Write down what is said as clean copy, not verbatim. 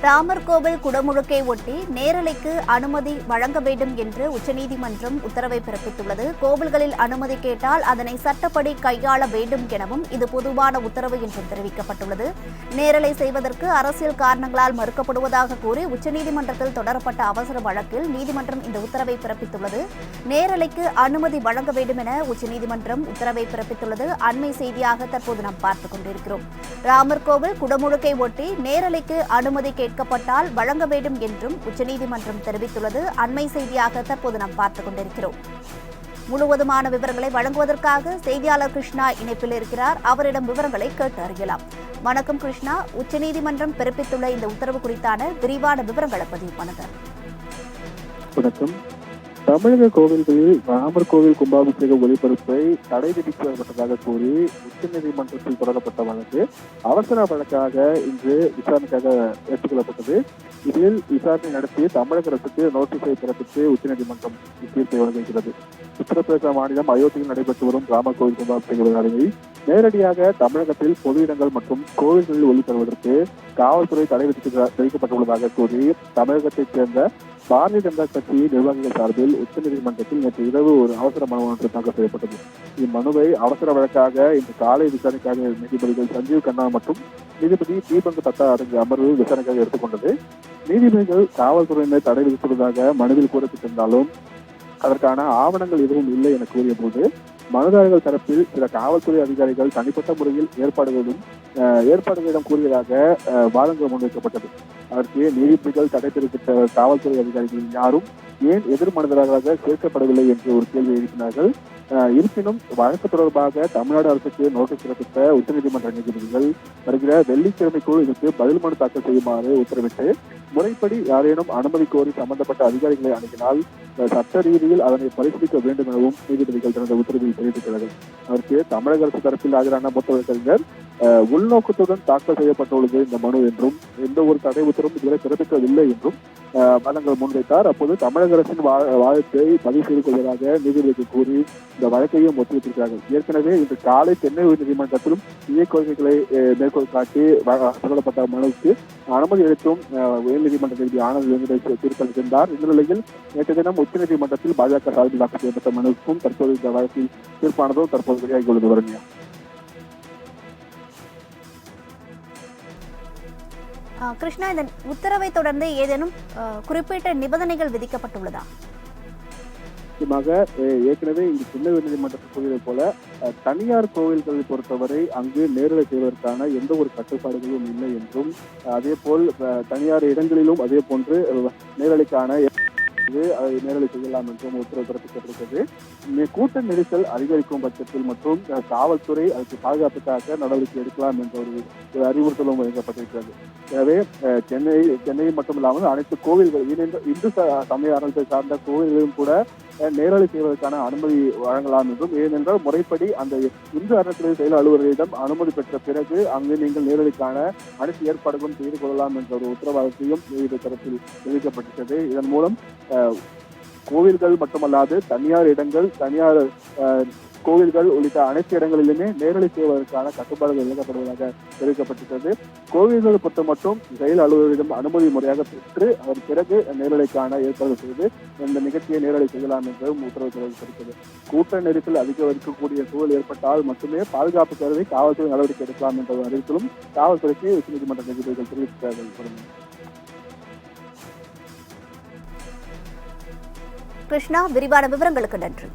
ராமர் கோவில் குடமுழுக்கை ஒட்டி நேரலைக்கு அனுமதி வழங்க வேண்டும் என்று உச்சநீதிமன்றம் உத்தரவை பிறப்பித்துள்ளது. கோவில்களில் அனுமதி கேட்டால் அதனை சட்டப்படி கையாள வேண்டும் எனவும் இது பொதுவான உத்தரவு என்றும் தெரிவிக்கப்பட்டுள்ளது. நேரலை செய்வதற்கு அரசியல் காரணங்களால் மறுக்கப்படுவதாக கூறி உச்சநீதிமன்றத்தில் தொடரப்பட்ட அவசர வழக்கில் நீதிமன்றம் இந்த உத்தரவை பிறப்பித்துள்ளது. நேரலைக்கு அனுமதி வழங்க வேண்டும் என உச்சநீதிமன்றம் உத்தரவை பிறப்பித்துள்ளது. அண்மை செய்தியாக தற்போது நாம் பார்த்துக் கொண்டிருக்கிறோம். ராமர் கோவில் குடமுழுக்கை ஒட்டி நேரலைக்கு அனுமதி கேட்கப்பட்டால் வழங்க வேண்டும் என்றும் உச்சநீதிமன்றம் தெரிவித்துள்ளது. அண்மை செய்தியாக தற்போது நாம் பார்த்துக் கொண்டிருக்கிறோம். முழுவதுமான விவரங்களை வழங்குவதற்காக செய்தியாளர் கிருஷ்ணா இணைப்பில் இருக்கிறார். அவரிடம் விவரங்களை கேட்டு அறியலாம். வணக்கம் கிருஷ்ணா, உச்சநீதிமன்றம் பிறப்பித்துள்ள இந்த உத்தரவு குறித்தான விரிவான விவரங்களை பதிவு பண்ணுங்க. வணக்கம். தமிழக கோவில்களில் ராமர் கோவில் கும்பாபிஷேக ஒளிபரப்பை தடை விதிக்கப்பட்டதாக கூறி உச்சநீதிமன்றத்தில் தொடரப்பட்ட வழக்கு அவசர வழக்காக இன்று விசாரணைக்காக ஏற்றுக்கொள்ளப்பட்டது. இதில் விசாரணை நடத்தி தமிழக அரசுக்கு நோட்டீஸை பிறப்பித்து உச்சநீதிமன்றம் தீர்ப்பை வழங்குகிறது. உத்தரப்பிரதேச மாநிலம் அயோத்தியில் நடைபெற்று வரும் ராமர் கோவில் கும்பாபிஷேக விழாவை நேரடியாக தமிழகத்தில் பொது இடங்கள் மற்றும் கோவில்களில் ஒளிபெறுவதற்கு காவல்துறை தடை விதிக்கப்பட்டுள்ளதாக கூறி தமிழகத்தைச் சேர்ந்த பாரதிய ஜனதா கட்சி நிர்வாகிகள் சார்பில் உச்சநீதிமன்றத்தில் நேற்று இரவு ஒரு அவசர மனு ஒன்று தாக்கல் செய்யப்பட்டது. இம்மனுவை அவசர வழக்காக இன்று காலை விசாரணைக்காக நீதிபதிகள் சஞ்சீவ் கண்ணா மற்றும் நீதிபதி தீபங்க் தத்தா அடங்கிய அமர்வு விசாரணைக்காக எடுத்துக்கொண்டது. நீதிபதிகள் காவல்துறையினர் தடை விதித்துள்ளதாக மனுவில் கூறப்பட்டிருந்தாலும் அதற்கான ஆவணங்கள் எதுவும் இல்லை என கூறிய போது மனுதாரர்கள் தரப்பில் சில காவல்துறை அதிகாரிகள் தனிப்பட்ட முறையில் ஏற்பாடுகளிடம் கூறியதாக வாதங்கள் முன்வைக்கப்பட்டது. அதற்கு நீதிபதிகள் தடை பிறப்பித்த காவல்துறை அதிகாரிகள் யாரும் ஏன் எதிர் மனுதாரர்களாக சேர்க்கப்படவில்லை என்று ஒரு கேள்வி எழுப்பினார்கள். இருப்பினும் வழக்கு தொடர்பாக தமிழ்நாடு அரசுக்கு நோட்டீஸ் பிறப்பித்த உச்சநீதிமன்ற நீதிபதிகள் வருகிற வெள்ளிக்கிழமைக்குள் இதற்கு பதில் மனு தாக்கல் செய்யுமாறு உத்தரவிட்டு முறைப்படி யாரேனும் அனுமதி கோரி சம்பந்தப்பட்ட அதிகாரிகளை அணுகினால் சட்ட ரீதியில் அதனை பரிசீலிக்க வேண்டும் எனவும் நீதிபதிகள் தனது உத்தரவில் தெரிவித்துள்ளார்கள். அதற்கு தமிழக அரசு தரப்பில் ஆஜரான மூத்த வழக்கறிஞர் உள்நோக்கத்துடன் தாக்கல் செய்யப்பட்டுள்ளது இந்த மனு என்றும் எந்த ஒரு தடை உத்தரவும் இதுவரை பிறப்பிக்கவில்லை என்றும் வாதங்கள் முன்வைத்தார். அப்போது தமிழக அரசின் வாதத்தை பதிவு செய்து கொள்வதாக நீதிபதிகள் கூறி இந்த வழக்கையும் ஒத்திவைத்திருக்கிறார்கள். ஏற்கனவே இன்று காலை சென்னை உயர்நீதிமன்றத்திலும் இதே கோரிக்கைகளை மேற்கோள் காட்டி சொல்லப்பட்ட மனுவுக்கு அனுமதி அளித்தும் உயர்நீதிமன்ற நீதிபதி ஆனந்த் வெங்கடேஷ் தீர்ப்பளித்திருந்தார். இந்த நிலையில் நேற்று தினம் உச்சநீதிமன்றத்தில் பாஜக சார்பில் தாக்கல் செய்யப்பட்ட மனுவுக்கும் தற்போது இந்த வழக்கில் தீர்ப்பானதும் தற்போது வெளியாகியுள்ளது. வருணியா, கிருஷ்ணா, இந்த உத்தரவை தொடர்ந்து ஏதேனும் குறிப்பிட்ட நிபந்தனைகள் விதிக்கப்பட்டுள்ளதா? ஏற்கனவே இந்த சென்னை உயர்நீதிமன்றத்தில் கூறியது போல தனியார் கோவில்களை பொறுத்தவரை அங்கு நேரலை செய்வதற்கான எந்த ஒரு கட்டுப்பாடுகளும் இல்லை என்றும் அதே போல் தனியார் இடங்களிலும் அதே போன்று நேரலைக்கான நேரலை செய்யலாம் என்றும் உத்தரவு பிறப்பிக்கப்பட்டிருக்கிறது. கூட்ட நெரிசல் அதிகரிக்கும் பட்சத்தில் மற்றும் காவல்துறை அதற்கு பாதுகாப்புக்காக நடவடிக்கை எடுக்கலாம் என்ற ஒரு அறிவுறுத்தலும் வழங்கப்பட்டிருக்கிறது. எனவே சென்னை மட்டுமில்லாமல் அனைத்து கோவில்கள் இந்து சமய அறத்தை சார்ந்த கோவில்களும் கூட நேரலை செய்வதற்கான அனுமதி வழங்கலாம் என்றும், ஏனென்றால் முறைப்படி அந்த இந்து அறநிலையத்துறை செயல் அலுவலரிடம் அனுமதி பெற்ற பிறகு அங்கு நீங்கள் நேரலைக்கான அனைத்து ஏற்பாடுகளும் செய்து கொள்ளலாம் என்ற ஒரு உத்தரவாதத்தையும் நீதிபதி தரப்பில் தெரிவிக்கப்பட்டிருக்கிறது. இதன் மூலம் கோவில்கள் மட்டுமல்லாது தனியார் இடங்கள், தனியார் கோவில்கள் உள்ளிட்ட அனைத்து இடங்களிலுமே நேரலை செய்வதற்கான கட்டுப்பாடுகள் விலகப்படுவதாக தெரிவிக்கப்பட்டிருக்கிறது. கோவில்கள் பொறுத்த மட்டும் செயல் அலுவலரிடம் அனுமதி முறையாக பெற்று அதன் பிறகு நேரலைக்கான ஏற்பாடு செய்து இந்த நிகழ்ச்சியை நேரலை செய்யலாம் என்றும் உத்தரவு தெரிவித்திருக்கிறது. கூட்ட நெரிசல் அதிகரிக்கக்கூடிய சூழல் ஏற்பட்டால் மட்டுமே பாதுகாப்பு கருதி காவல்துறை நடவடிக்கை எடுக்கலாம் என்ற அறிவித்தலும் காவல்துறைக்கு உச்சநீதிமன்ற நீதிபதிகள் தெரிவித்தார்கள். கிருஷ்ணா, விரிவான விவரங்களுக்கு நன்றி.